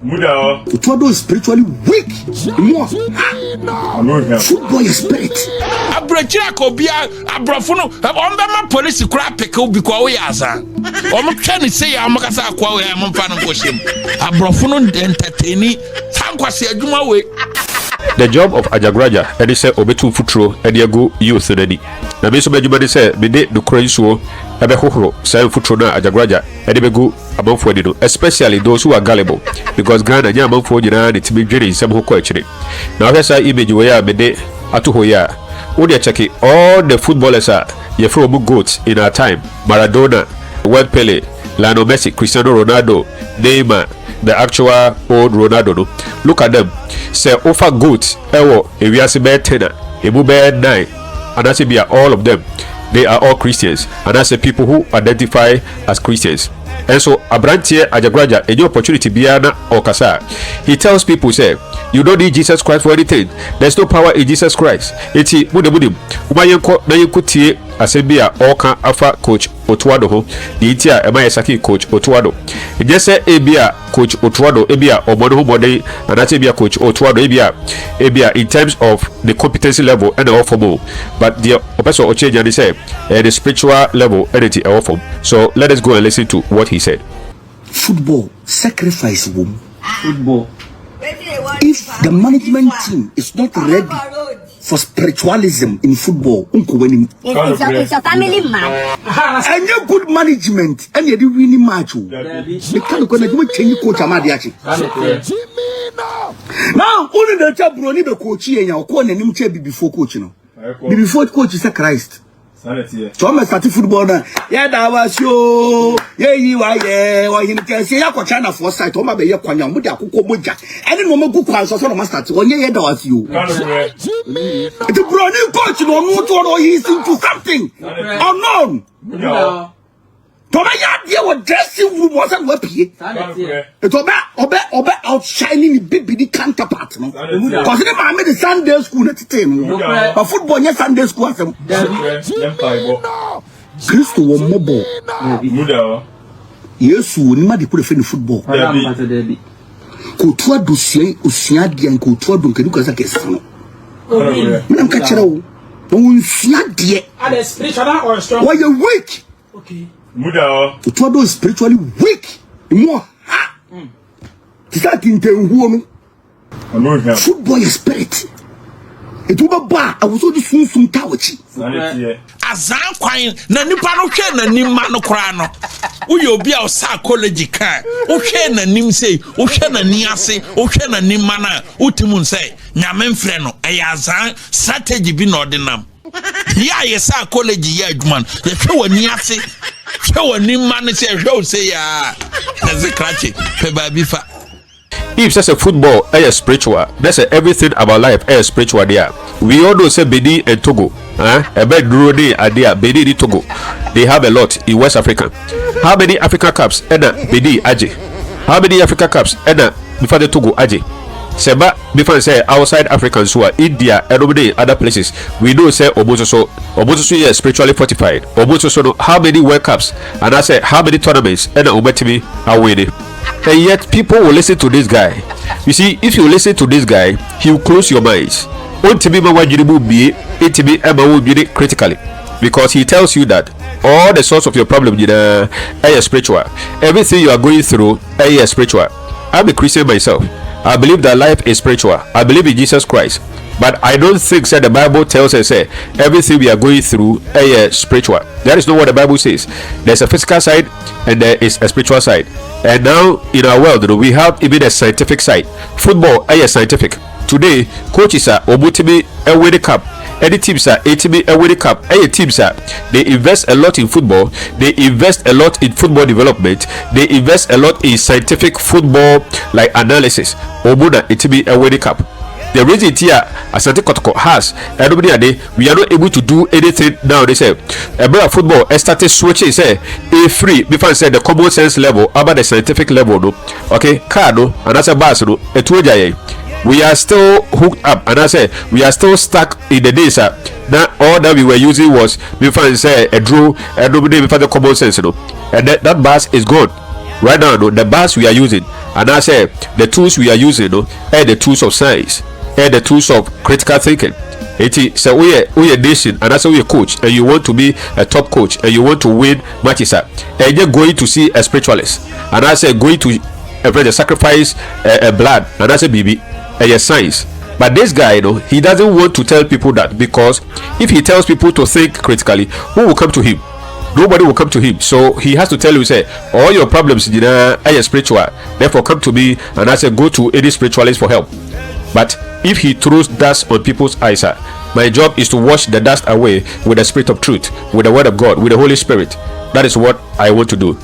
Otto Addo is spiritually weak. More. Football is spirit. Abrachira ko bia abrofo no on be ma police kura pick up because we asa. O mo twa ni say ya makasa akwa we mo mfa no koshim. Abrofo no entertain tankwase adwuma we. The job of Ajagurajah edi say obetu futuro edi ego youth nani. Na be so badwuma de say be de dokran so ebe hohoro say futuro na Ajagurajah edi begu amanfo edi no, especially those who are gullible, because Ghana nya amanfo nyina de tibi dwene nsem ho ko akire. Na we say image we ya be de ato ho ya. Wo de check all the footballers are ye from goats in our time. Maradona, World Pele, Lionel Messi, Cristiano Ronaldo, Neymar, the actual old Ronaldo. No? Look at them. Say offer goats ewo ewiase be 10 emu be 9, and that's be all of them. They are all Christians, and that's the people who identify as Christians. And so Abrantie Ajagurajah, any opportunity biana or kasa, he tells people, say, you don't need Jesus Christ for anything. There's no power in Jesus Christ. Eti mudim umayenko na yekutie asebia oka afa coach Otto Addo ho di itia ema saki coach Otto Addo. Just say ebia coach Otto Addo ebia omono ho modern, and that's ebia coach Otto Addo ebia in terms of the competency level and the formal, but the person ochenja ni say the spiritual level and the form. So let us go and listen to what he said. Football sacrifice womb. Football. If the management team is not ready for spiritualism in football, it's a family man. And your good management and you're winning match. The kind of change coach Amadiachi. Now, only the job running the coach here, your corner and before coaching. Before coach is a Christ. So I'm starting football now. Yeah, that was you. Yeah, you are. Yeah, or you can say, I got China for sight. Oma be yakwanya muda kukomoja. I don't know mo good so so master. When yeah, that was you. The brand coach no know he's into something unknown. Toba ya dia wa dressing room was and wepi. It obe outshining the big counterpart. No, because they made the Sunday school at the time. But football yes Sunday school as Christo wa mobo. Yesu ni ma de put in football. Ko to adusie osia dia ko to adon kanu kasa kesi no. Menam ka kire wo. Won sia de. Are they spiritual or strong? Why you weak? Okay. Otto Addo is spiritually weak. More. Football is spirit. It will be bad. I was only soon tawachi. Azan kwan na nipa no hwe na nim ma no kra no. Wo ye obi a o sa college kan. Wo hwe na nim sei, wo hwe na ni ase, wo hwe na nim ma na utimun sei. Nyame mfre no e azan strategy bi na odinam. Ya ye sa college ya adwuma. Ye hwe wani ase. If such a football is spiritual, that's everything about life is spiritual there. We all know say Benin and Togo, a bed Drone idea, Benin and Togo. They have a lot in West Africa. How many Africa Cups ena Benin aje? How many Africa Cups ena before the Togo aje? Seba before say outside Africans who are India and other places, we know say Obososo is spiritually fortified. Obososo know how many World Cups and I say how many tournaments and Obetimi are winning. And yet people will listen to this guy. You see, if you listen to this guy, he will close your minds. Critically, because he tells you that all the source of your problem is spiritual. Everything you are going through is spiritual. I'm a Christian myself. I believe that life is spiritual. I believe in Jesus Christ. But I don't think that the Bible tells us everything we are going through is spiritual. That is not what the Bible says. There's a physical side and there is a spiritual side. And now in our world, we have even a scientific side. Football is scientific. Today, coaches are Obutimi and Winning Cup. Any teams are ATB and Winning Cup. Any teams are they invest a lot in football. They invest a lot in football development. They invest a lot in scientific football like analysis. Obuna ATB and Winning Cup. The reason here Asante Kotoko has everybody are we are not able to do anything now. They say a football started switching say a free before say the common sense level about the scientific level no. Okay, car no and that's a bus no we are still hooked up and I say we are still stuck in the days that all that we were using was before say a draw and nobody before the common sense no. And that bus is gone. right now, no, the bars we are using, and I say the tools we are using, no, are the tools of science, are the tools of critical thinking. So we a nation, and that's we a coach, and you want to be a top coach, and you want to win matches, and you're going to see a spiritualist, and I say going to sacrifice blood, and I say baby, a science. But this guy, you know, he doesn't want to tell people that, because if he tells people to think critically, who will come to him? Nobody will come to him. So he has to tell you, say, all your problems, you know, are spiritual. Therefore, come to me, and I say, go to any spiritualist for help. But if he throws dust on people's eyes, my job is to wash the dust away with the spirit of truth, with the word of God, with the Holy Spirit. That is what I want to do.